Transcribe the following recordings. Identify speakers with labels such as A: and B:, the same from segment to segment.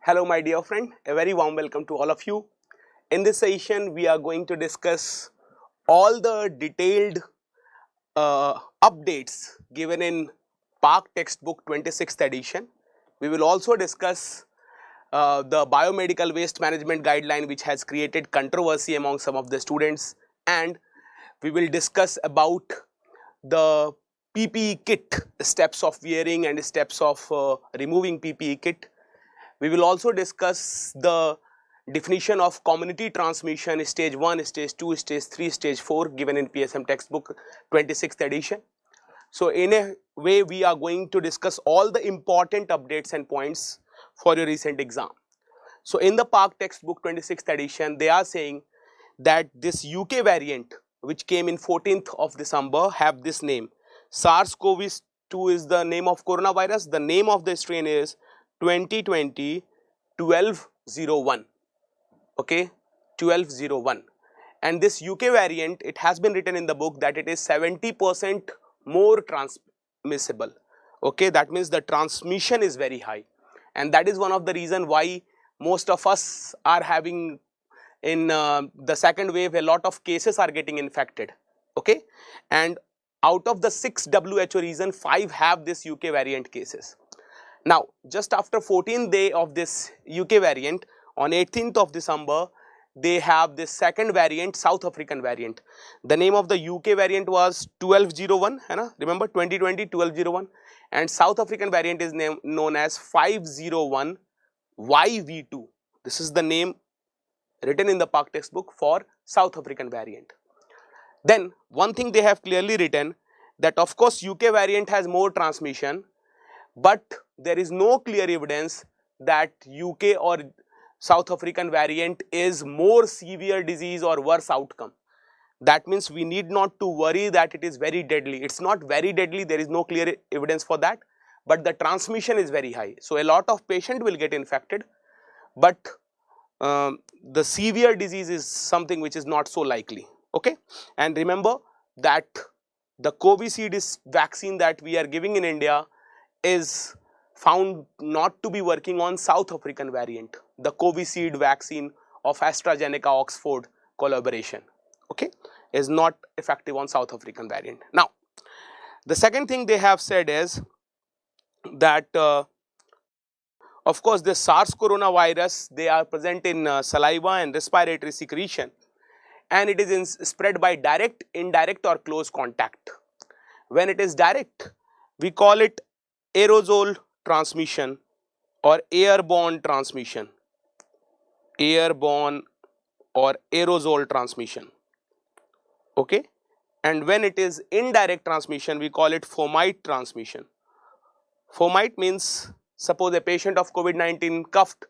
A: Hello my dear friend, a very warm welcome to all of you. In this session we are going to discuss all the detailed updates given in PARC textbook 26th edition. We will also discuss the biomedical waste management guideline which has created controversy among some of the students, and we will discuss about the PPE kit, steps of wearing and steps of removing PPE kit. We will also discuss the definition of community transmission stage 1, stage 2, stage 3, stage 4 given in PSM textbook 26th edition. So in a way we are going to discuss all the important updates and points for your recent exam. So in the PARC textbook 26th edition, they are saying that this UK variant which came in 14th of December have this name. SARS-CoV-2 is the name of coronavirus. The name of the strain is 2020-1201, okay, 1201. And this UK variant, it has been written in the book that it is 70% more transmissible, okay. That means the transmission is very high, and that is one of the reason why most of us are having in the second wave a lot of cases are getting infected, okay. And out of the 6 WHO reason, 5 have this UK variant cases. Now, just after 14th day of this UK variant, on 18th of December, they have this second variant, South African variant. The name of the UK variant was 1201, remember 2020-1201, and South African variant is known as 501YV2. This is the name written in the PARC textbook for South African variant. Then one thing they have clearly written that of course UK variant has more transmission, but there is no clear evidence that UK or South African variant is more severe disease or worse outcome. That means we need not to worry that it is very deadly. It's not very deadly, there is no clear evidence for that, but the transmission is very high. So a lot of patient will get infected, but the severe disease is something which is not so likely, okay. And remember that the Covishield vaccine that we are giving in India is found not to be working on South African variant, the Covishield vaccine of AstraZeneca Oxford collaboration, okay, is not effective on South African variant. Now, the second thing they have said is that of course this SARS coronavirus, they are present in saliva and respiratory secretion, and it is spread by direct, indirect or close contact. When it is direct, we call it aerosol transmission or airborne transmission, airborne or aerosol transmission, okay. And when it is indirect transmission, we call it fomite transmission. Fomite means suppose a patient of COVID-19 coughed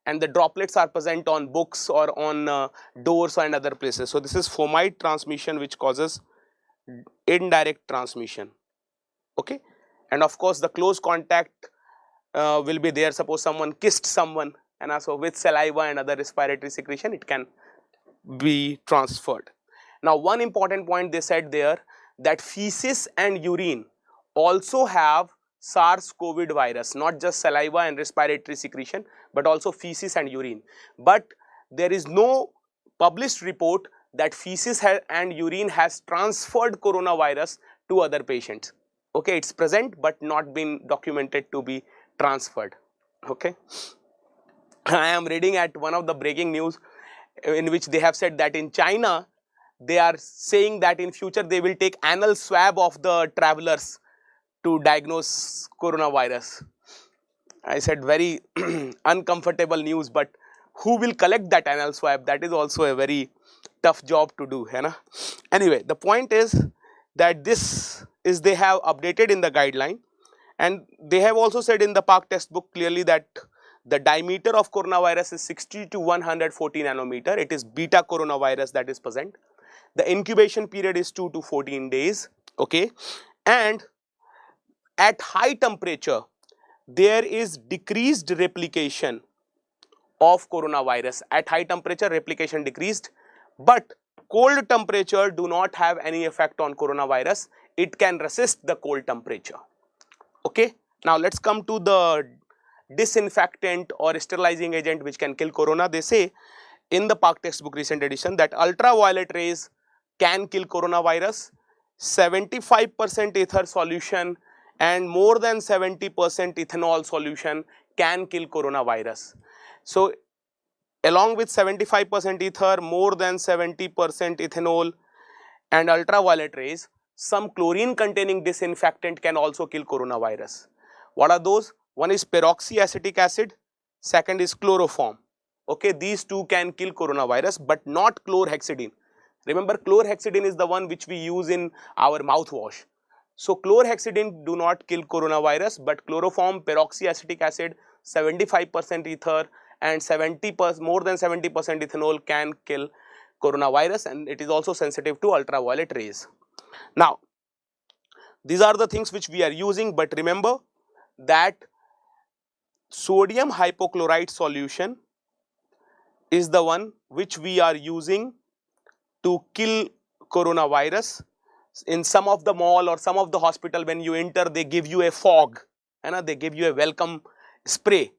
A: and the droplets are present on books or on doors and other places. So this is fomite transmission which causes indirect transmission, okay. And of course the close contact will be there. Suppose someone kissed someone, and also with saliva and other respiratory secretion it can be transferred. Now one important point they said there, that feces and urine also have SARS-CoV virus, not just saliva and respiratory secretion, but also feces and urine. But there is no published report that feces and urine has transferred coronavirus to other patients, okay. It's present but not been documented to be transferred, okay. I am reading at one of the breaking news in which they have said that in China they are saying that in future they will take anal swab of the travelers to diagnose coronavirus. I said very uncomfortable news, but who will collect that anal swab? That is also a very tough job to do, Anyway, the point is that this is they have updated in the guideline, and they have also said in the PARC textbook clearly that the diameter of coronavirus is 60 to 140 nanometer. It is beta coronavirus that is present. The incubation period is 2 to 14 days, okay. And at high temperature there is decreased replication of coronavirus. At high temperature replication decreased, but cold temperature do not have any effect on coronavirus. It can resist the cold temperature, okay. Now let's come to the disinfectant or sterilizing agent which can kill corona. They say in the Park textbook recent edition that ultraviolet rays can kill coronavirus. 75% ether solution and more than 70% ethanol solution can kill coronavirus. So along with 75% ether, more than 70% ethanol and ultraviolet rays, some chlorine containing disinfectant can also kill coronavirus. What are those? One is peroxyacetic acid, second is chloroform. Okay, these two can kill coronavirus but not chlorhexidine. Remember, chlorhexidine is the one which we use in our mouthwash. So chlorhexidine do not kill coronavirus, but chloroform, peroxyacetic acid, 75% ether and 70% more than 70% ethanol can kill coronavirus, and it is also sensitive to ultraviolet rays. Now, these are the things which we are using, but remember that sodium hypochlorite solution is the one which we are using to kill coronavirus. In some of the mall or some of the hospital, when you enter, they give you a fog, and they give you a welcome spray.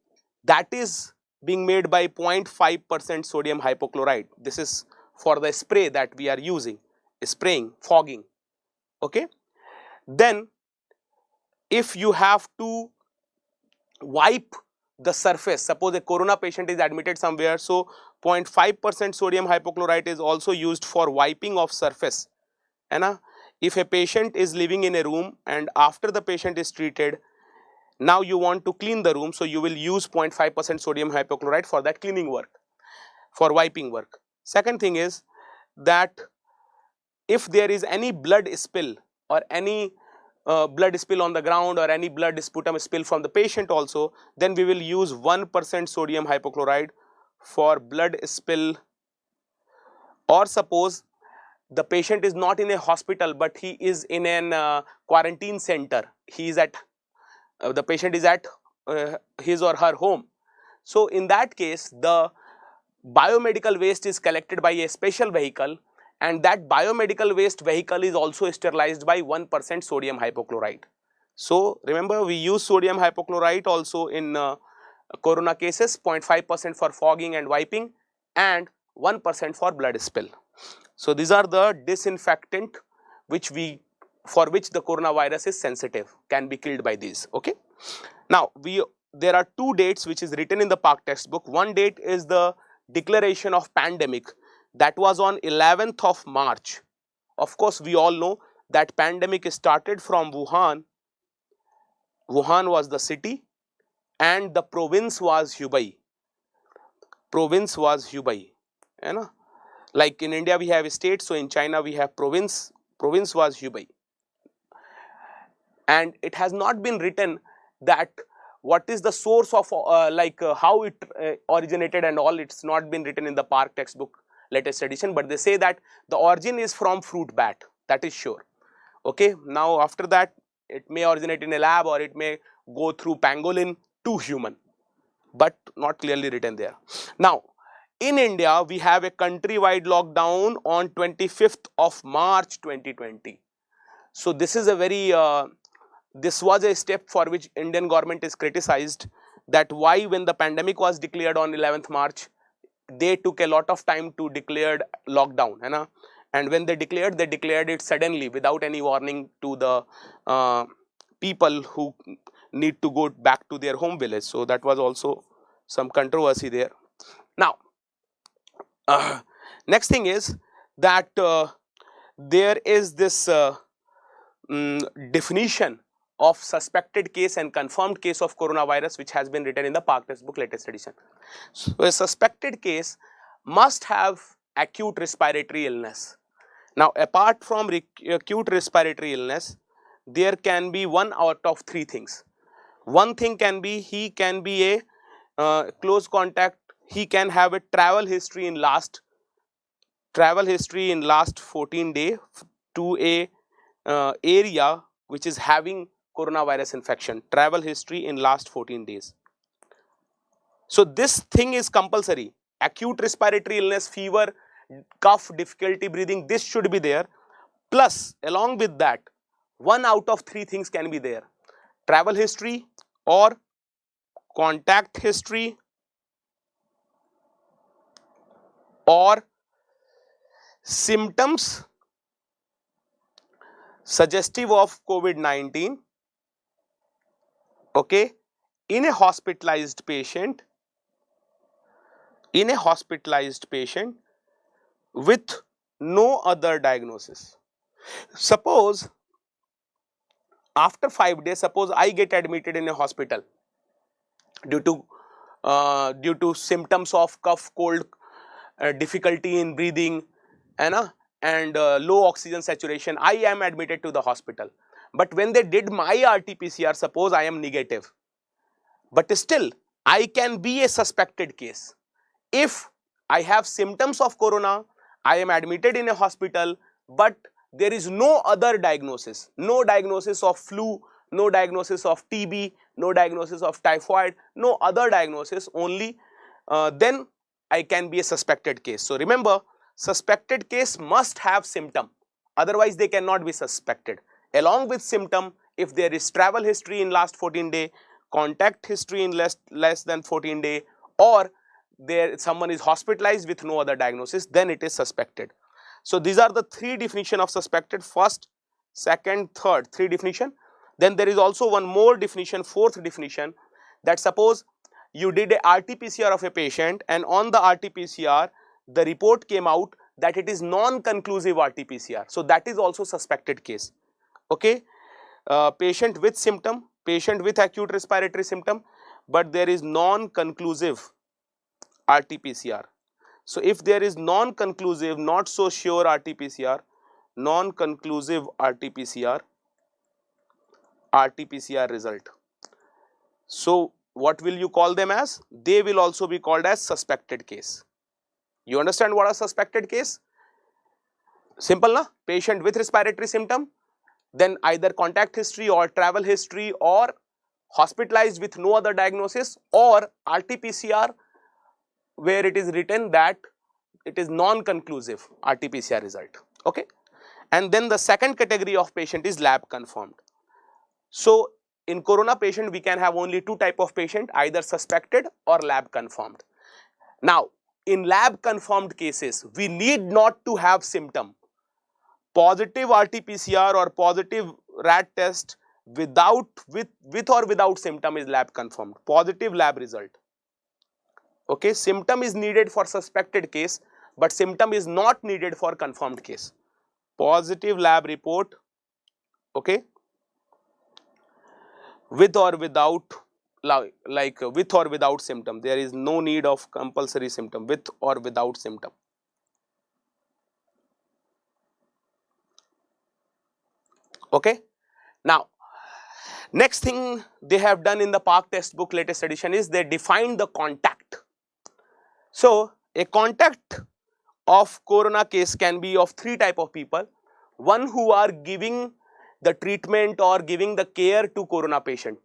A: That is being made by 0.5% sodium hypochlorite. This is for the spray that we are using, spraying, fogging. Okay. Then if you have to wipe the surface, suppose a corona patient is admitted somewhere, so 0.5% sodium hypochlorite is also used for wiping of surface. And if a patient is living in a room and after the patient is treated, now you want to clean the room, so you will use 0.5% sodium hypochlorite for that cleaning work, for wiping work. Second thing is that if there is any blood spill or any blood spill on the ground or any blood sputum spill from the patient also, then we will use 1% sodium hypochlorite for blood spill. Or suppose the patient is not in a hospital but he is in an quarantine center, he is at the patient is at his or her home. So in that case, the biomedical waste is collected by a special vehicle, and that biomedical waste vehicle is also sterilized by 1% sodium hypochlorite. So remember, we use sodium hypochlorite also in corona cases, 0.5% for fogging and wiping and 1% for blood spill. So these are the disinfectant which for which the coronavirus is sensitive, can be killed by these. Okay. Now there are two dates which is written in the Park textbook. One date is the declaration of pandemic, that was on 11th of March. Of course, we all know that pandemic started from Wuhan. Wuhan was the city and the province was Hubei. Province was Hubei. Like in India we have state, so in China we have province. Province was Hubei. And it has not been written that what is the source of how it originated and all. It's not been written in the Park textbook latest edition, but they say that the origin is from fruit bat, that is sure. Okay. Now after that it may originate in a lab or it may go through pangolin to human, but not clearly written there. Now in India we have a countrywide lockdown on 25th of March 2020. So this is a very this was a step for which Indian government is criticized, that why when the pandemic was declared on 11th March, they took a lot of time to declare lockdown, and when they declared it suddenly without any warning to the people who need to go back to their home village. So that was also some controversy there. Now next thing is that there is this definition of suspected case and confirmed case of coronavirus which has been written in the Park textbook latest edition. So a suspected case must have acute respiratory illness. Now apart from acute respiratory illness, there can be one out of three things. One thing can be he can be a close contact, he can have a travel history in last 14 days to a area which is having coronavirus infection, travel history in last 14 days. So this thing is compulsory. Acute respiratory illness, fever, cough, difficulty breathing, this should be there. Plus along with that, one out of three things can be there: travel history or contact history or symptoms suggestive of COVID-19, okay, in a hospitalized patient, with no other diagnosis. Suppose after 5 days, suppose I get admitted in a hospital due to symptoms of cough, cold, difficulty in breathing, and low oxygen saturation. I am admitted to the hospital. But when they did my RT-PCR, suppose I am negative, but still I can be a suspected case. If I have symptoms of corona, I am admitted in a hospital, but there is no other diagnosis, no diagnosis of flu, no diagnosis of TB, no diagnosis of typhoid, no other diagnosis, only then I can be a suspected case. So remember, suspected case must have symptom, otherwise they cannot be suspected. Along with symptom, if there is travel history in last 14 days, contact history in less than 14 days, or someone is hospitalized with no other diagnosis, then it is suspected. So these are the three definition of suspected: first, second, third, three definition. Then there is also one more definition, fourth definition, that suppose you did a RT-PCR of a patient, and on the RT-PCR the report came out that it is non-conclusive RT-PCR. So that is also suspected case. Okay, patient with symptom, patient with acute respiratory symptom, but there is non-conclusive RT-PCR. So if there is non-conclusive, not so sure RT-PCR, non-conclusive RT-PCR result, so what will you call them as? They will also be called as suspected case. You understand what a suspected case? Simple, na? Patient with respiratory symptom, then either contact history or travel history, or hospitalized with no other diagnosis, or RT-PCR where it is written that it is non-conclusive RT-PCR result. Okay, and then the second category of patient is lab confirmed. So in corona patient we can have only two type of patient, either suspected or lab confirmed. Now in lab confirmed cases, we need not to have symptom. Positive RT-PCR or positive rat test with or without symptom is lab confirmed, positive lab result. Okay, symptom is needed for suspected case, but symptom is not needed for confirmed case. Positive lab report, okay, with or without, like with or without symptom. There is no need of compulsory symptom, with or without symptom. Okay, now next thing they have done in the PARCC textbook latest edition is they defined the contact. So a contact of corona case can be of three type of people. One who are giving the treatment or giving the care to corona patient,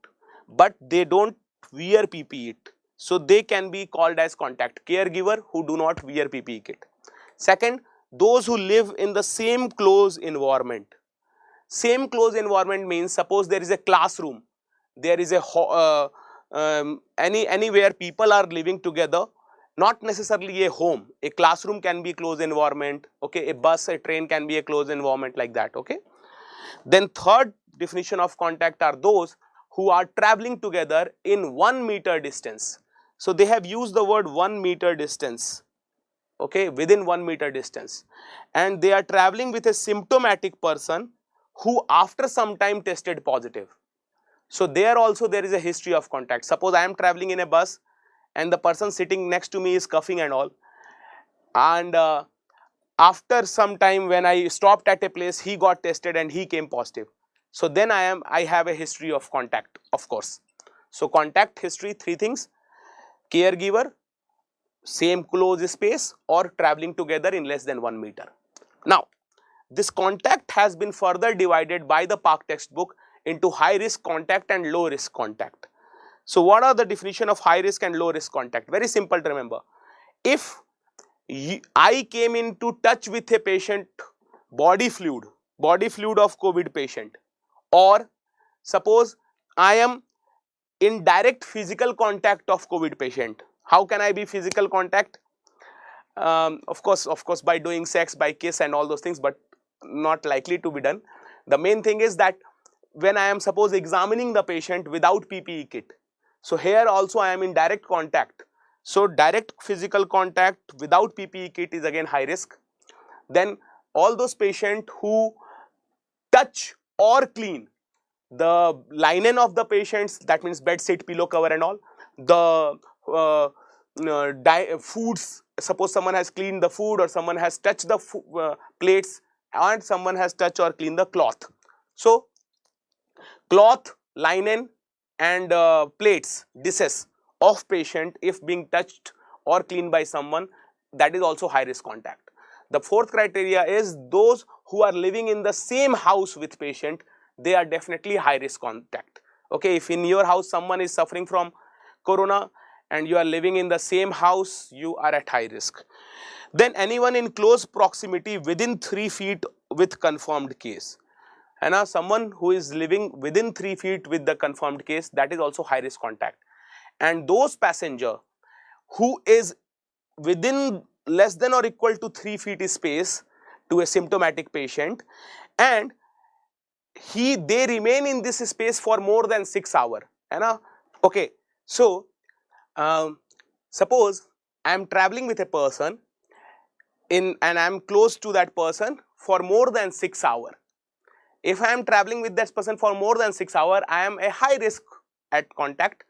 A: but they don't wear PPE kit, so they can be called as contact. Caregiver who do not wear PPE kit. Second, those who live in the same close environment. Same close environment means, suppose there is a classroom, there is a anywhere people are living together, not necessarily a home. A classroom can be close environment, okay, a bus, a train can be a close environment, like that. Okay, then third definition of contact are those who are traveling together in 1 meter distance. So they have used the word 1 meter distance, okay, within 1 meter distance, and they are traveling with a symptomatic person who after some time tested positive. So there also there is a history of contact. Suppose I am traveling in a bus and the person sitting next to me is coughing and all, and after some time when I stopped at a place, he got tested and he came positive. So then I have a history of contact, of course. So contact history, three things: caregiver, same close space, or traveling together in less than 1 meter. Now this contact has been further divided by the PARCC textbook into high risk contact and low risk contact. So what are the definition of high risk and low risk contact? Very simple to remember. If I came into touch with a patient, body fluid of COVID patient, or suppose I am in direct physical contact of COVID patient. How can I be physical contact? Of course, by doing sex, by kiss and all those things, but not likely to be done. The main thing is that when I am suppose examining the patient without PPE kit, so here also I am in direct contact. So direct physical contact without PPE kit is again high risk. Then all those patients who touch or clean the linen of the patients, that means bed sheet, pillow cover and all, the foods, suppose someone has cleaned the food or someone has touched the plates and someone has touched or cleaned the cloth. So cloth, linen and plates, dishes of patient if being touched or cleaned by someone, that is also high risk contact. The fourth criteria is those who are living in the same house with patient, they are definitely high risk contact. Okay, if in your house someone is suffering from corona and you are living in the same house, you are at high risk. Then anyone in close proximity within 3 feet with confirmed case. And now someone who is living within 3 feet with the confirmed case, that is also high risk contact. And those passenger who is within less than or equal to 3 feet space to a symptomatic patient and they remain in this space for more than 6 hours. Okay, so suppose I am traveling with a person and I am close to that person for more than 6 hours. If I am traveling with that person for more than 6 hours, I am a high risk at contact.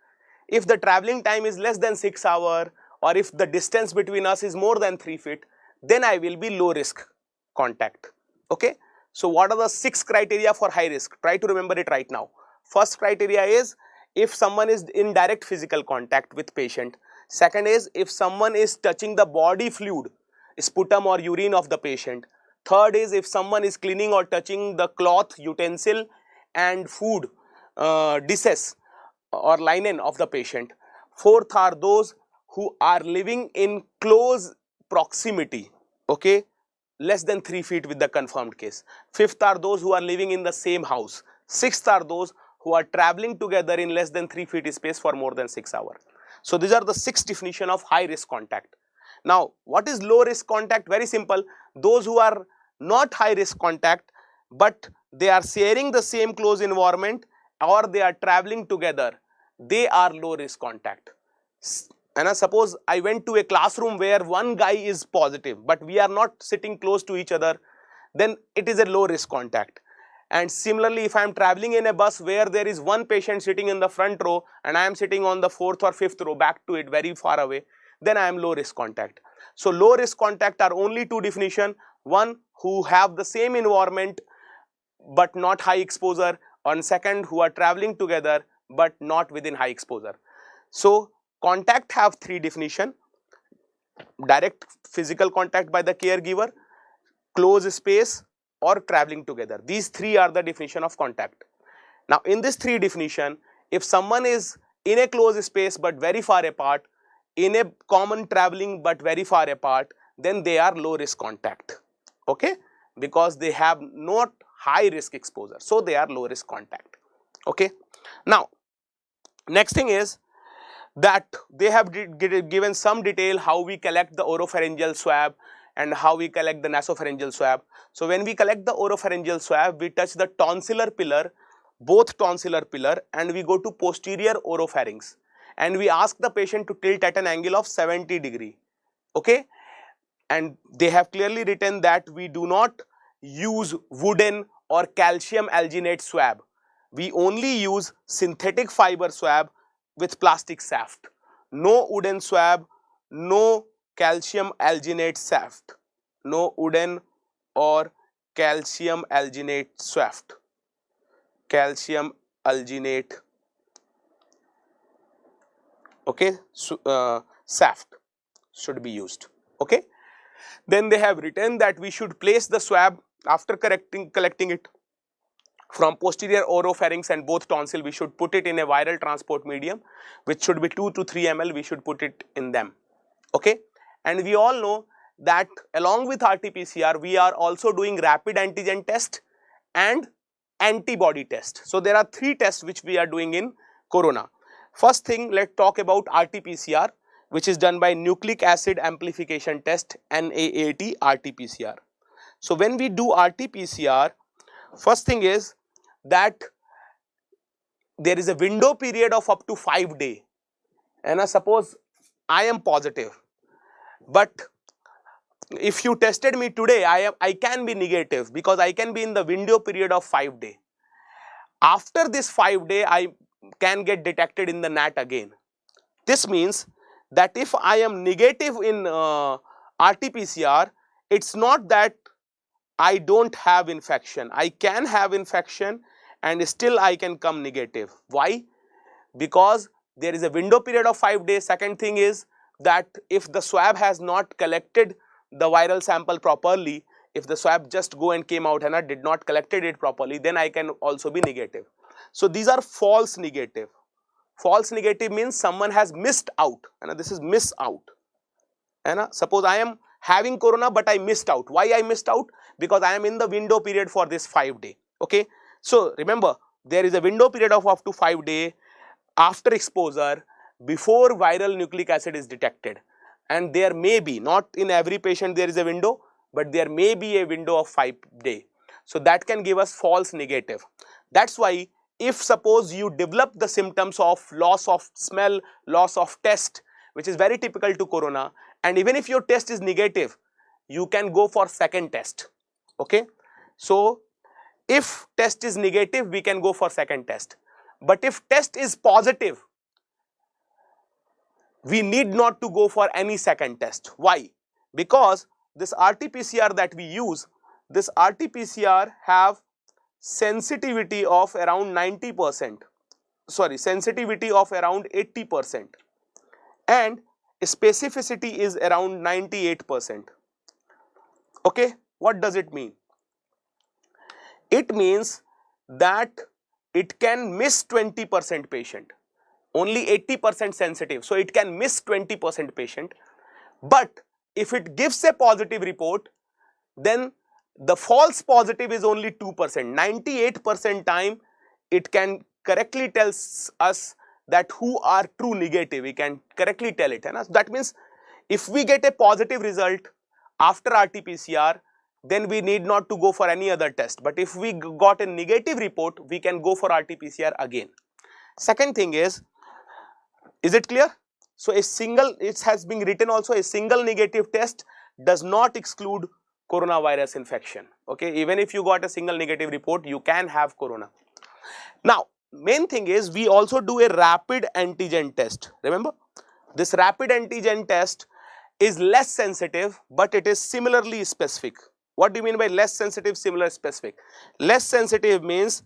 A: If the traveling time is less than 6 hours or if the distance between us is more than 3 feet, then I will be low risk contact. Okay. So what are the 6 criteria for high risk? Try to remember it right now. First criteria is if someone is in direct physical contact with patient. Second is if someone is touching the body fluid, sputum or urine of the patient. Third is if someone is cleaning or touching the cloth, utensil and food, dishes or linen of the patient. Fourth are those who are living in close proximity, okay, less than 3 feet with the confirmed case. Fifth are those who are living in the same house. Sixth are those who are traveling together in less than 3 feet space for more than 6 hours. So these are the 6 definition of high risk contact. Now what is low risk contact? Very simple. Those who are not high risk contact but they are sharing the same close environment or they are traveling together, they are low risk contact. And suppose I went to a classroom where one guy is positive but we are not sitting close to each other, then it is a low risk contact. And similarly, if I am traveling in a bus where there is one patient sitting in the front row and I am sitting on the 4th or 5th row back to it very far away, then I am low risk contact. So low risk contact are only 2 definition. One, who have the same environment but not high exposure, and second, who are traveling together but not within high exposure. So contact have 3 definition: direct physical contact by the caregiver, close space or traveling together. These 3 are the definition of contact. Now in this 3 definition, if someone is in a close space but very far apart, in a common traveling but very far apart, then they are low risk contact, okay, because they have not high risk exposure, so they are low risk contact. Okay. Now next thing is that they have given some detail how we collect the oropharyngeal swab and how we collect the nasopharyngeal swab. So when we collect the oropharyngeal swab, we touch the tonsillar pillar, both tonsillar pillar, and we go to posterior oropharynx and we ask the patient to tilt at an angle of 70 degree. Okay. And they have clearly written that we do not use wooden or calcium alginate swab. We only use synthetic fiber swab with plastic shaft. No wooden swab, no calcium alginate shaft. No wooden or calcium alginate shaft. Calcium alginate, okay, shaft should be used. Okay. Then they have written that we should place the swab after collecting it from posterior oropharynx and both tonsil. We should put it in a viral transport medium which should be 2 to 3 ml. We should put it in them. Okay. And we all know that along with RT-PCR, we are also doing rapid antigen test and antibody test. So there are 3 tests which we are doing in corona. First thing, let's talk about RT-PCR, which is done by nucleic acid amplification test, NAAT RT-PCR. So when we do RT-PCR, first thing is that there is a window period of up to 5 days. And suppose I am positive, but if you tested me today, I can be negative because I can be in the window period of 5 days. After this 5 days, I can get detected in the NAT again. This means that if I am negative in RT-PCR, it's not that I don't have infection. I can have infection and still I can come negative. Why? Because there is a window period of 5 days. Second thing is that if the swab has not collected the viral sample properly, if the swab just go and came out and did not collected it properly, then I can also be negative. So these are false negative. False negative means someone has missed out, and this is miss out. And suppose I am having corona but I missed out. Why I missed out? Because I am in the window period for this 5 days. Okay. So remember, there is a window period of up to 5 days after exposure before viral nucleic acid is detected. And there may be, not in every patient there is a window, but there may be a window of 5 days. So that can give us false negative. That's why if suppose you develop the symptoms of loss of smell, loss of taste, which is very typical to corona, and even if your test is negative, you can go for second test. Okay. So if test is negative, we can go for second test. But if test is positive, we need not to go for any second test. Why? Because this RT-PCR that we use, this RT-PCR have sensitivity of around 90%, sorry, sensitivity of around 80%, and specificity is around 98%. Okay, what does it mean? It means that it can miss 20% patient, only 80% sensitive, so it can miss 20% patient. But if it gives a positive report, then the false positive is only 2%. 98% time it can correctly tell us that who are true negative. We can correctly tell it. That means if we get a positive result after RT-PCR, then we need not to go for any other test. But if we got a negative report, we can go for RT-PCR again. Second thing is it clear? So a single, it has been written also, a single negative test does not exclude coronavirus infection. Okay, even if you got a single negative report, you can have corona. Now, main thing is we also do a rapid antigen test. Remember, this rapid antigen test is less sensitive, but it is similarly specific. What do you mean by less sensitive, similar specific? Less sensitive means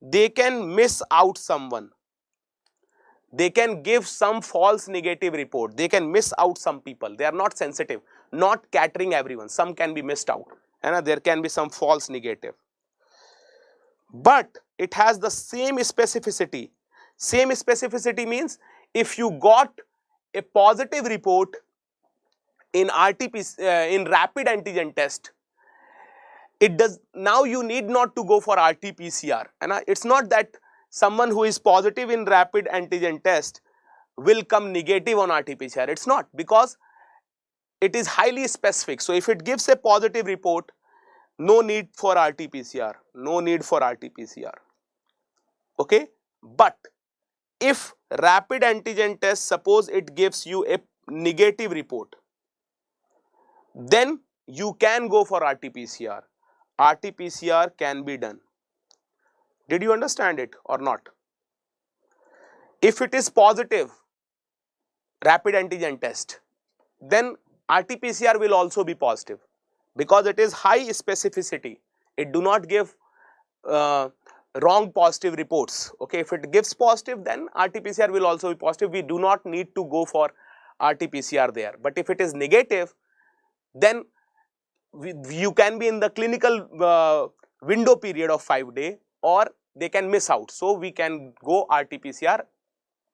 A: they can miss out someone. They can give some false negative report. They can miss out some people. They are not sensitive, not catering everyone. Some can be missed out, and there can be some false negative. But it has the same specificity. Same specificity means if you got a positive report in RT-PCR, in rapid antigen test, it does, now you need not to go for RT-PCR. And it's not that someone who is positive in rapid antigen test will come negative on RT-PCR. It's not, because it is highly specific. So if it gives a positive report, no need for RT-PCR, no need for RT-PCR. Okay. But if rapid antigen test, suppose it gives you a negative report, then you can go for RT-PCR. RT-PCR can be done. Did you understand it or not? If it is positive, rapid antigen test, then RT-PCR will also be positive, because it is high specificity. It do not give wrong positive reports. Okay, if it gives positive, then RT-PCR will also be positive. We do not need to go for RT-PCR there. But if it is negative, then you can be in the clinical window period of 5 days, or they can miss out. So we can go RT-PCR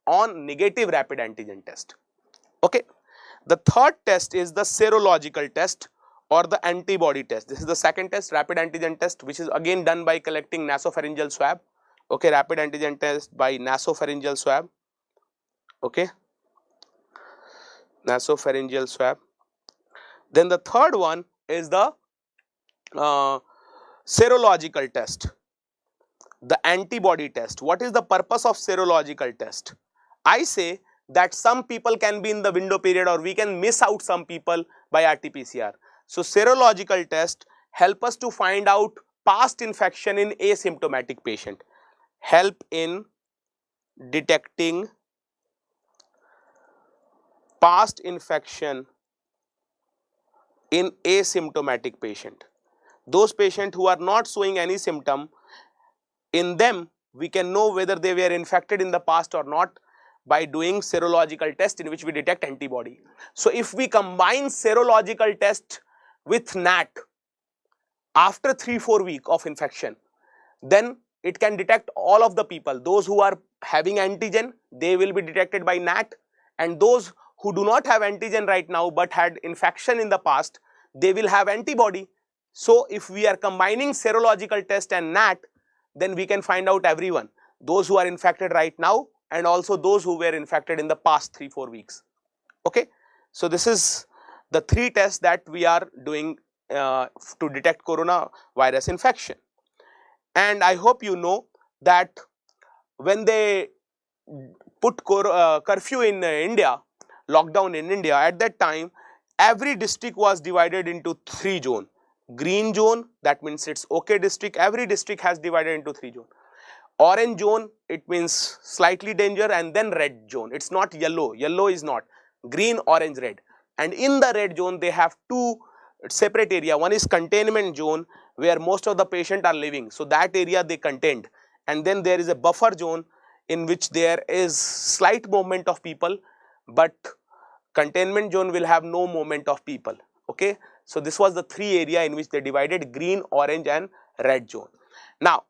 A: on negative rapid antigen test. Okay. The third test is the serological test or the antibody test. This is the second test, rapid antigen test, which is again done by collecting nasopharyngeal swab. Okay, rapid antigen test by nasopharyngeal swab. Okay, nasopharyngeal swab. Then the third one is the serological test, the antibody test. What is the purpose of serological test? I say that some people can be in the window period, or we can miss out some people by RT-PCR. So serological test help us to find out past infection in asymptomatic patient, help in detecting past infection in asymptomatic patient. Those patients who are not showing any symptom, in them we can know whether they were infected in the past or not by doing serological test in which we detect antibody. So if we combine serological test with NAT after 3-4 weeks of infection, then it can detect all of the people. Those who are having antigen, they will be detected by NAT, and those who do not have antigen right now but had infection in the past, they will have antibody. So if we are combining serological test and NAT, then we can find out everyone, those who are infected right now and also those who were infected in the past 3-4 weeks. Okay, so this is the 3 tests that we are doing to detect coronavirus infection. And I hope you know that when they put curfew in India, lockdown in India, at that time every district was divided into 3 zones. Green zone, that means it's okay district, every district has divided into 3 zones. Orange zone, it means slightly danger, and then red zone. It's not yellow, yellow is not, green, orange, red. And in the red zone they have 2 separate area. One is containment zone where most of the patients are living, so that area they contained. And then there is a buffer zone in which there is slight movement of people, but containment zone will have no movement of people. Okay, so this was the 3 area in which they divided: green, orange and red zone. Now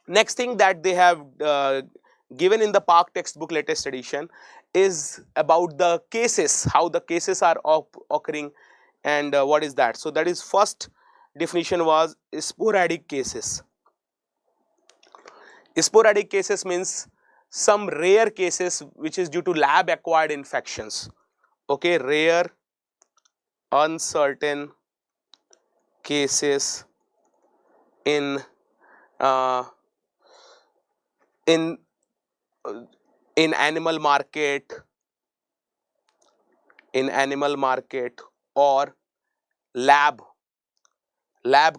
A: next thing that they have given in the PARC textbook latest edition is about the cases, how the cases are occurring, and what is that. So that is, first definition was sporadic cases. Sporadic cases means some rare cases which is due to lab acquired infections. Okay, rare uncertain cases in uh, in in animal market, or lab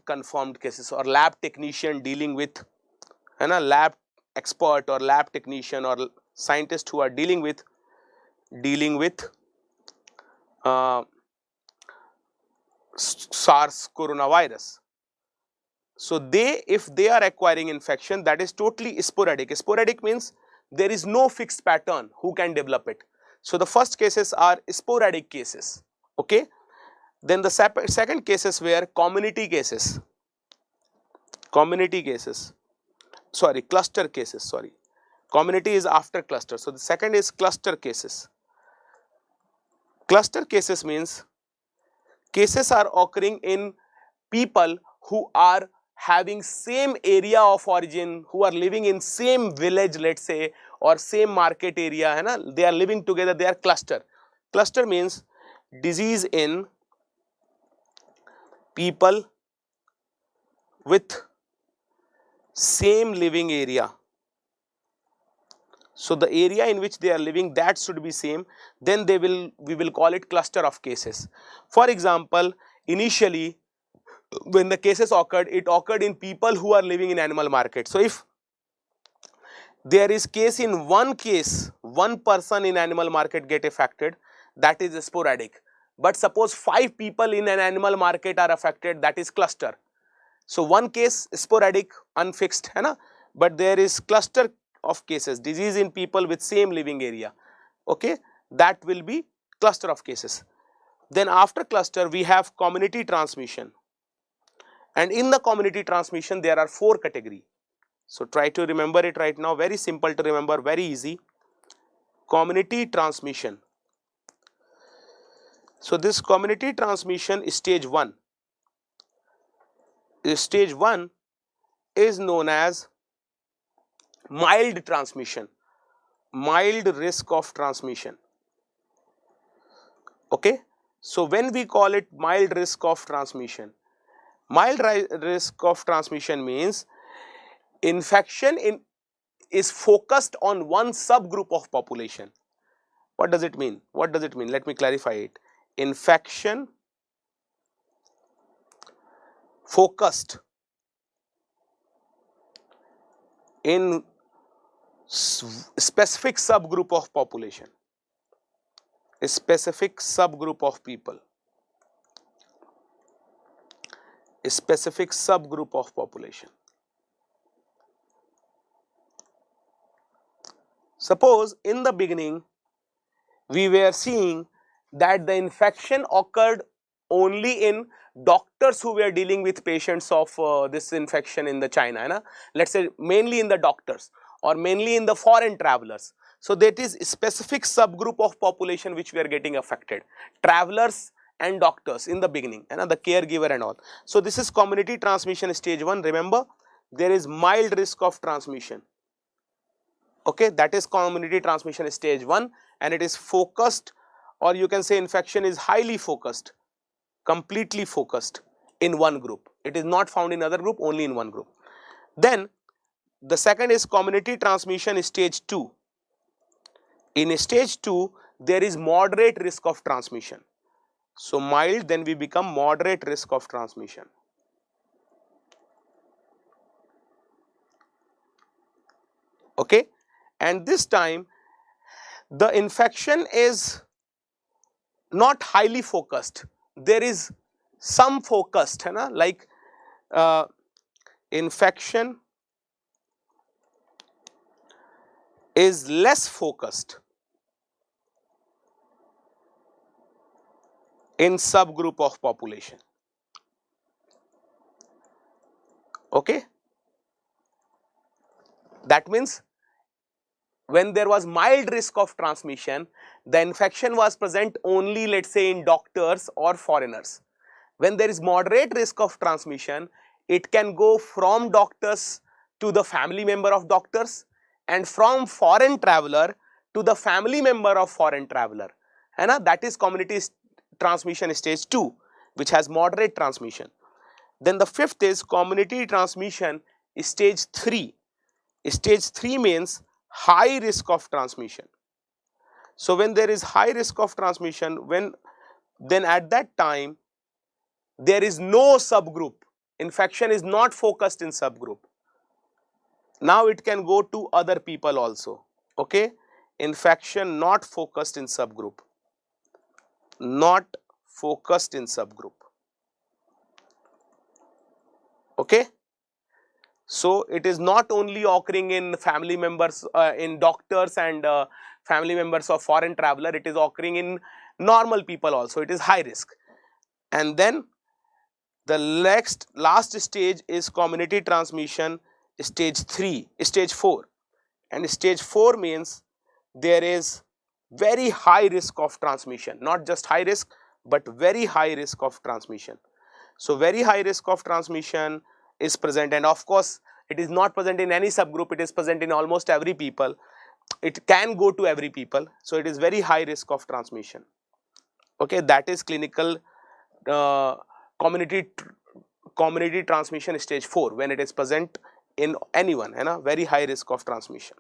A: confirmed cases, or lab technician dealing with, and a lab expert or lab technician or scientist who are dealing with uh, SARS coronavirus. So they, if they are acquiring infection, that is totally sporadic. Sporadic means there is no fixed pattern who can develop it. So the first cases are sporadic cases. Okay, then the second cases were community cases, cluster cases, sorry, community is after cluster. So the second is cluster cases. Cluster cases means cases are occurring in people who are having same area of origin, who are living in same village, let's say, or same market area, hai na? They are living together, they are cluster. Cluster means disease in people with same living area. So the area in which they are living, that should be same, then we will call it cluster of cases. For example, initially when the cases occurred, it occurred in people who are living in animal market. So if there is case in one case, one person in animal market get affected, that is sporadic. But suppose 5 people in an animal market are affected, that is cluster. So one case sporadic, unfixed, hai na? But there is cluster of cases, disease in people with same living area. Okay, that will be cluster of cases. Then after cluster we have community transmission, and in the community transmission there are 4 categories. So try to remember it right now, very simple to remember, very easy. Community transmission. So this community transmission is stage 1. Stage 1 is known as mild transmission. mild risk of transmission. Okay. So when we call it mild risk of transmission, risk of transmission means infection is focused on one subgroup of population. What does it mean? What does it mean? Let me clarify it. Infection focused in specific subgroup of population, a specific subgroup of people, a specific subgroup of population. Suppose in the beginning we were seeing that the infection occurred only in doctors who were dealing with patients of this infection in the China, na? Let's say mainly in the doctors or mainly in the foreign travelers. So that is a specific subgroup of population which we are getting affected, travelers and doctors in the beginning, and the caregiver and all. So this is community transmission stage 1. Remember, there is mild risk of transmission. Okay, that is community transmission stage 1, and it is focused, or you can say infection is highly focused, completely focused in one group. It is not found in other group, only in one group. Then the second is community transmission stage 2. In stage 2, there is moderate risk of transmission. So mild, then we become moderate risk of transmission. Okay, and this time the infection is not highly focused. There is some focused, hai na? Like infection is less focused in subgroup of population. Okay, that means when there was mild risk of transmission, the infection was present only, let's say, in doctors or foreigners. When there is moderate risk of transmission, it can go from doctors to the family member of doctors, and from foreign traveler to the family member of foreign traveler. And that is community transmission stage 2, which has moderate transmission. Then the fifth is community transmission stage 3. Stage 3 means high risk of transmission. So when there is high risk of transmission, then at that time there is no subgroup. Infection is not focused in subgroup. Now it can go to other people also. Okay, infection not focused in subgroup, not focused in subgroup. Okay, so it is not only occurring in family members, in doctors and family members of foreign traveler, it is occurring in normal people also. It is high risk. And then the last stage is community transmission stage 4, and stage 4 means there is very high risk of transmission, not just high risk but very high risk of transmission. So very high risk of transmission is present, and of course it is not present in any subgroup, it is present in almost every people. It can go to every people, so it is very high risk of transmission. Okay, that is clinical community transmission stage 4, when it is present in anyone, very high risk of transmission.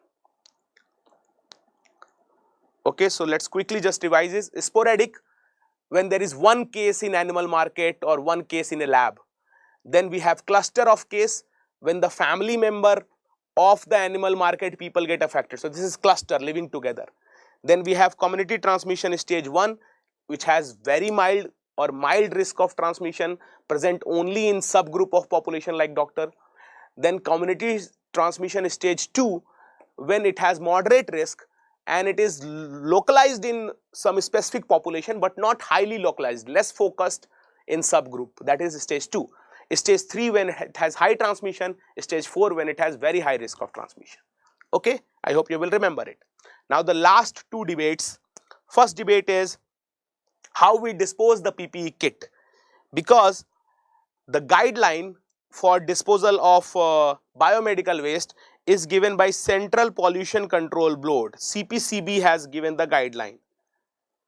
A: Okay, so let's quickly just revise this. Sporadic, when there is one case in animal market or one case in a lab. Then we have cluster of case, when the family member of the animal market people get affected. So this is cluster living together. Then we have community transmission stage 1, which has very mild or mild risk of transmission, present only in subgroup of population like doctor. Then community transmission stage 2, when it has moderate risk and it is localized in some specific population but not highly localized, less focused in subgroup, that is stage 2. Stage 3 when it has high transmission, stage 4 when it has very high risk of transmission. Okay, I hope you will remember it. Now the last two debates. First debate is how we dispose the PPE kit, because the guideline for disposal of biomedical waste is given by Central Pollution Control Board. CPCB has given the guideline.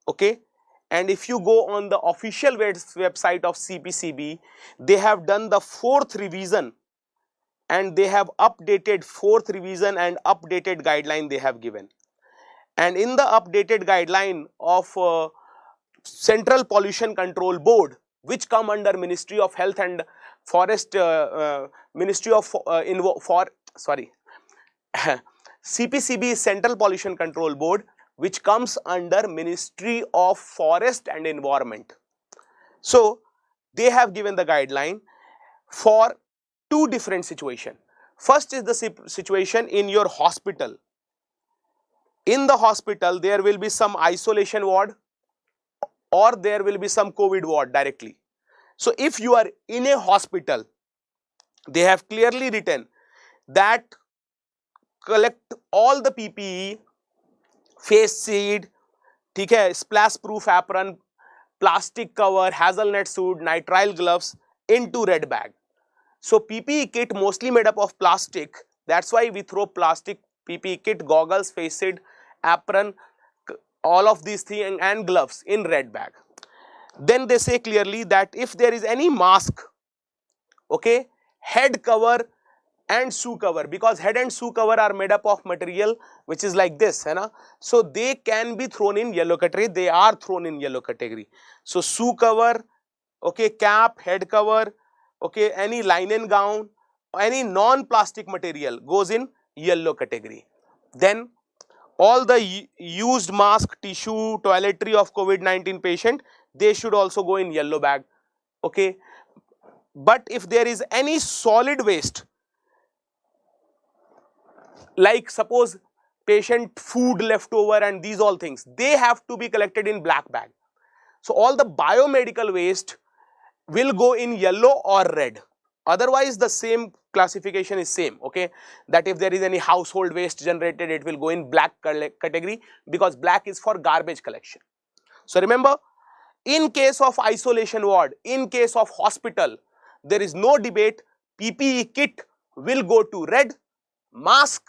A: Okay, and if you go on the official website of CPCB, they have done the 4th revision and they have updated 4th revision and updated guideline they have given. And in the updated guideline of Central Pollution Control Board, which come under Ministry of Health and Forest, Ministry of CPCB is Central Pollution Control Board, which comes under Ministry of Forest and Environment. So they have given the guideline for 2 different situations. First is the situation in your hospital. In the hospital, there will be some isolation ward or there will be some COVID ward directly. So if you are in a hospital, they have clearly written that collect all the PPE, face shield, splash proof apron, plastic cover, hazelnut suit, nitrile gloves into red bag. So PPE kit mostly made up of plastic, that's why we throw plastic PPE kit, goggles, face shield, apron, all of these things and gloves in red bag. Then they say clearly that if there is any mask, okay, head cover and shoe cover, because head and shoe cover are made up of material which is like this, so they can be thrown in yellow category, they are thrown in yellow category. So shoe cover, okay, cap, head cover, okay, any linen gown, any non-plastic material goes in yellow category. Then all the used mask, tissue, toiletry of COVID-19 patient, they should also go in yellow bag, okay. But if there is any solid waste, like suppose patient food leftover and these all things, they have to be collected in black bag. So all the biomedical waste will go in yellow or red. Otherwise the same classification is same, okay, that if there is any household waste generated, it will go in black category, because black is for garbage collection. So remember, in case of isolation ward, in case of hospital, there is no debate, PPE kit will go to red, mask,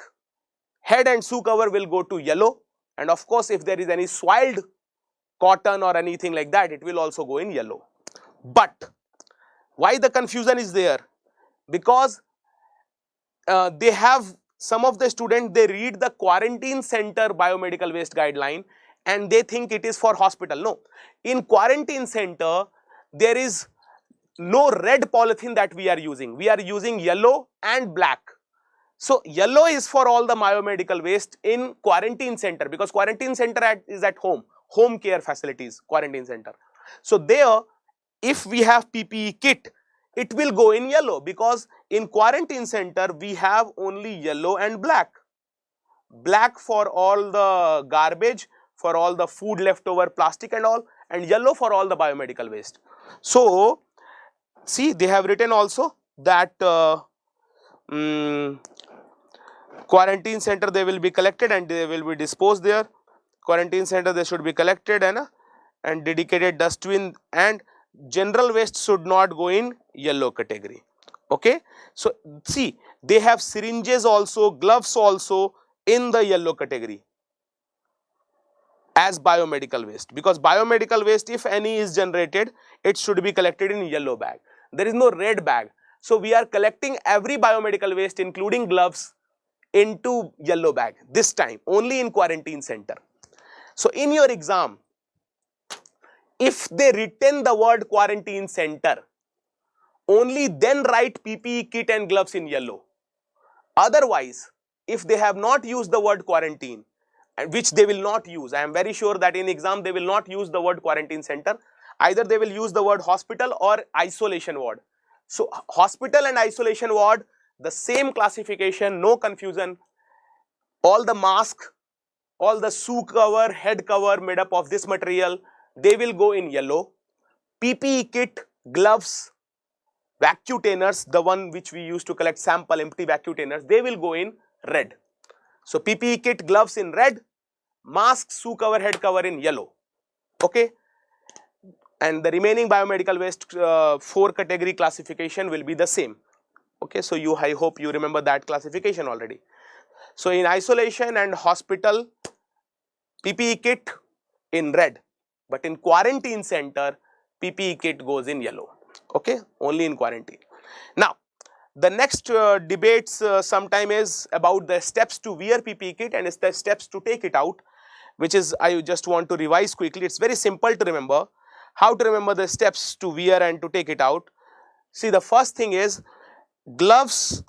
A: head and shoe cover will go to yellow, and of course if there is any soiled cotton or anything like that, it will also go in yellow. But why the confusion is there? Because they have, some of the students, they read the quarantine center biomedical waste guideline and they think it is for hospital. No, in quarantine center there is no red polythene that we are using yellow and black. So yellow is for all the biomedical waste in quarantine center, because quarantine center is at home care facilities, quarantine center. So there, if we have PPE kit, it will go in yellow, because in quarantine center we have only yellow and black. Black for all the garbage, for all the food leftover, plastic and all, and yellow for all the biomedical waste. So see, they have written also that quarantine center they will be collected and they will be disposed there. Quarantine center they should be collected and dedicated dustbin, and general waste should not go in yellow category, okay. So see, they have syringes also, gloves also in the yellow category as biomedical waste, because biomedical waste, if any is generated, it should be collected in yellow bag. There is no red bag. So we are collecting every biomedical waste including gloves into yellow bag this time, only in quarantine center. So in your exam, if they written the word quarantine center, only then write PPE kit and gloves in yellow. Otherwise, if they have not used the word quarantine, which they will not use, I am very sure that in exam they will not use the word quarantine center, either they will use the word hospital or isolation ward. So hospital and isolation ward, the same classification, no confusion. All the mask, all the shoe cover, head cover made up of this material, they will go in yellow. PPE kit, gloves, vacuum-tainers, the one which we used to collect sample, empty vacuum-tainers, they will go in red. So PPE kit, gloves in red, mask, shoe cover, head cover in yellow, okay. And the remaining biomedical waste 4 category classification will be the same. Okay, so I hope you remember that classification already. So in isolation and hospital, PPE kit in red, but in quarantine center, PPE kit goes in yellow. Okay, only in quarantine. Now, the next debates sometime is about the steps to wear PPE kit and the steps to take it out, which is, I just want to revise quickly. It's very simple to remember. How to remember the steps to wear and to take it out? See, the first thing is gloves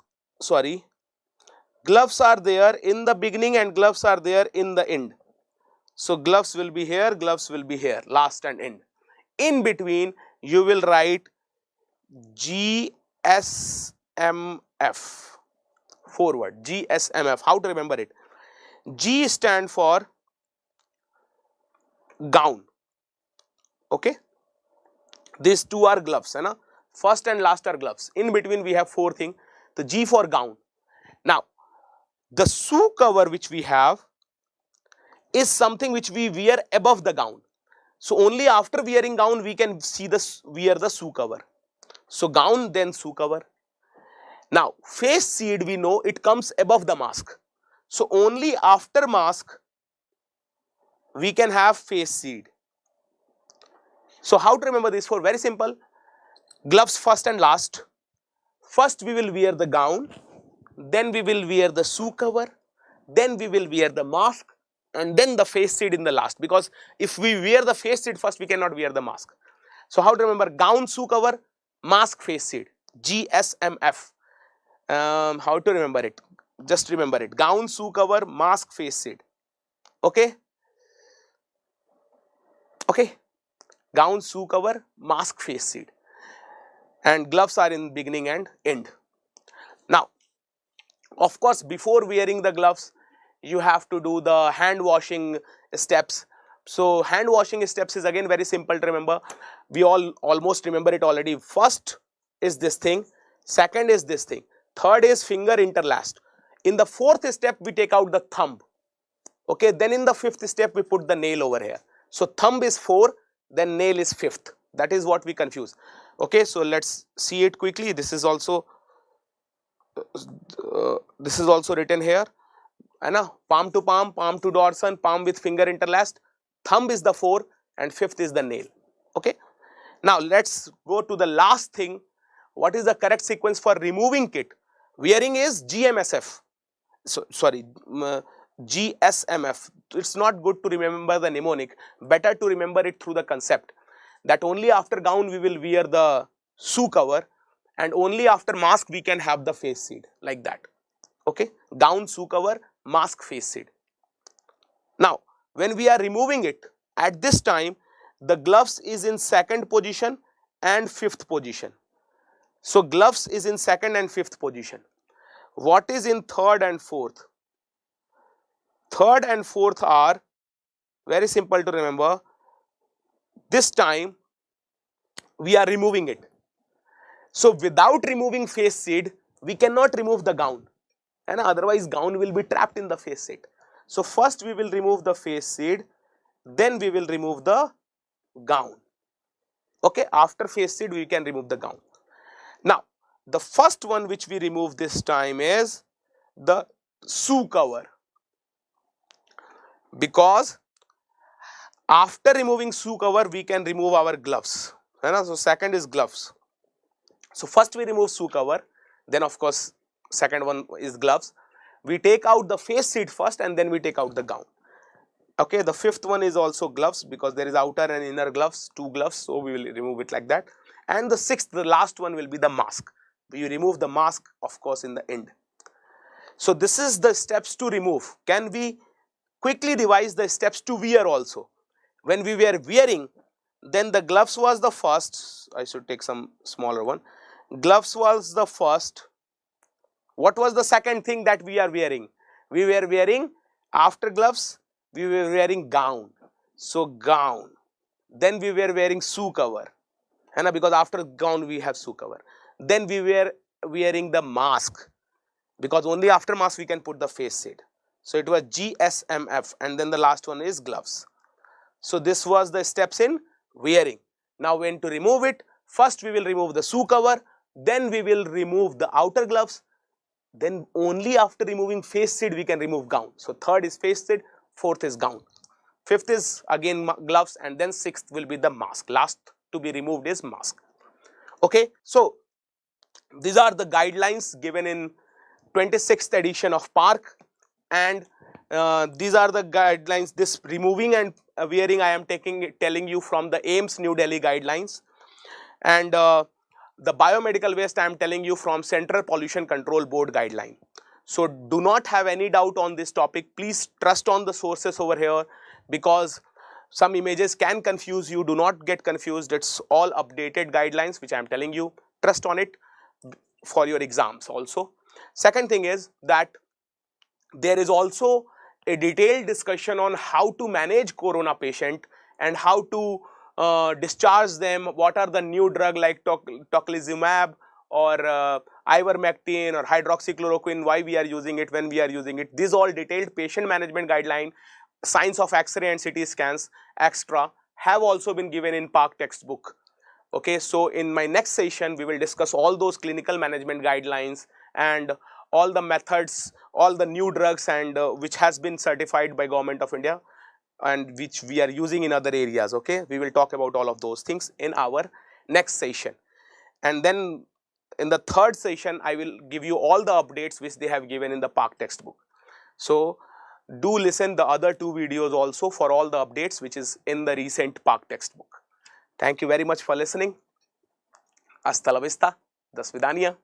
A: are there in the beginning and gloves are there in the end. So gloves will be here, gloves will be here, last and end. In between, you will write GSMF, forward, GSMF. How to remember it? G stand for gown. Okay, these two are gloves, है ना? First and last are gloves. In between we have 4 things. The G for gown. Now, the shoe cover which we have is something which we wear above the gown. So only after wearing gown we can wear the shoe cover. So gown, then shoe cover. Now, face shield, we know it comes above the mask. So only after mask we can have face shield. So how to remember this? For very simple. Gloves first and last. First we will wear the gown, then we will wear the shoe cover, then we will wear the mask, and then the face shield in the last. Because if we wear the face shield first, we cannot wear the mask. So how to remember? Gown, shoe cover, mask, face shield. GSMF. How to remember it? Just remember it. Gown, shoe cover, mask, face shield. Okay? Okay. Gown, shoe cover, mask, face shield. And gloves are in beginning and end. Now, of course, before wearing the gloves, you have to do the hand washing steps. So hand washing steps is again very simple to remember. We all almost remember it already. First is this thing, second is this thing, third is finger interlaced. In the fourth step, we take out the thumb. Okay, then in the fifth step, we put the nail over here. So thumb is 4, then nail is 5th. That is what we confuse. Okay, so let's see it quickly. This is also written here. Palm to palm, palm to dorsum, palm with finger interlaced. Thumb is the 4 and 5th is the nail. Okay. Now let's go to the last thing. What is the correct sequence for removing kit? Wearing is GMSF. GSMF. It's not good to remember the mnemonic. Better to remember it through the concept. That only after gown we will wear the shoe cover, and only after mask we can have the face shield, like that. Okay, gown, shoe cover, mask, face shield. Now, when we are removing it, at this time, the gloves is in 2nd position and 5th position. So gloves is in 2nd and 5th position. What is in 3rd and 4th? 3rd and 4th are very simple to remember. This time we are removing it. So without removing face shield, we cannot remove the gown, and otherwise gown will be trapped in the face shield. So first we will remove the face shield, then we will remove the gown. Okay, after face shield we can remove the gown. Now, the first one which we remove this time is the shoe cover, because after removing shoe cover we can remove our gloves. So second is gloves. So first we remove shoe cover, then of course second one is gloves. We take out the face shield first and then we take out the gown. Okay, the 5th one is also gloves, because there is outer and inner gloves, 2 gloves, so we will remove it like that. And the 6th, the last one, will be the mask. We remove the mask, of course, in the end. So this is the steps to remove. Can we quickly revise the steps to wear also? When we were wearing, then the gloves was the first. I should take some smaller one. Gloves was the first. What was the second thing that we are wearing? We were wearing, after gloves, we were wearing gown. So gown. Then we were wearing shoe cover. Because after gown we have shoe cover. Then we were wearing the mask, because only after mask we can put the face shield. So it was GSMF, and then the last one is gloves. So this was the steps in wearing. Now when to remove it, first we will remove the shoe cover, then we will remove the outer gloves, then only after removing face shield we can remove gown. So third is face shield, fourth is gown, fifth is again gloves, and then sixth will be the mask. Last to be removed is mask. Okay, so these are the guidelines given in 26th edition of PARC, and these are the guidelines. This removing and wearing I am telling you from the AIIMS New Delhi guidelines, and the biomedical waste I am telling you from Central Pollution Control Board guideline. So do not have any doubt on this topic. Please trust on the sources over here, because some images can confuse you. Do not get confused. It's all updated guidelines which I am telling you. Trust on it for your exams also. Second thing is that there is also a detailed discussion on how to manage corona patient and how to discharge them, what are the new drug like tocilizumab or ivermectin or hydroxychloroquine, why we are using it, when we are using it. These all detailed patient management guideline, science of X-ray and CT scans, extra, have also been given in PARC textbook. Okay, so in my next session we will discuss all those clinical management guidelines and all the methods, all the new drugs, and which has been certified by Government of India and which we are using in other areas. Okay, we will talk about all of those things in our next session, and then in the third session I will give you all the updates which they have given in the PARC textbook. So do listen the other two videos also for all the updates which is in the recent PARC textbook. Thank you very much for listening. Hasta la vista. Das vidaniya.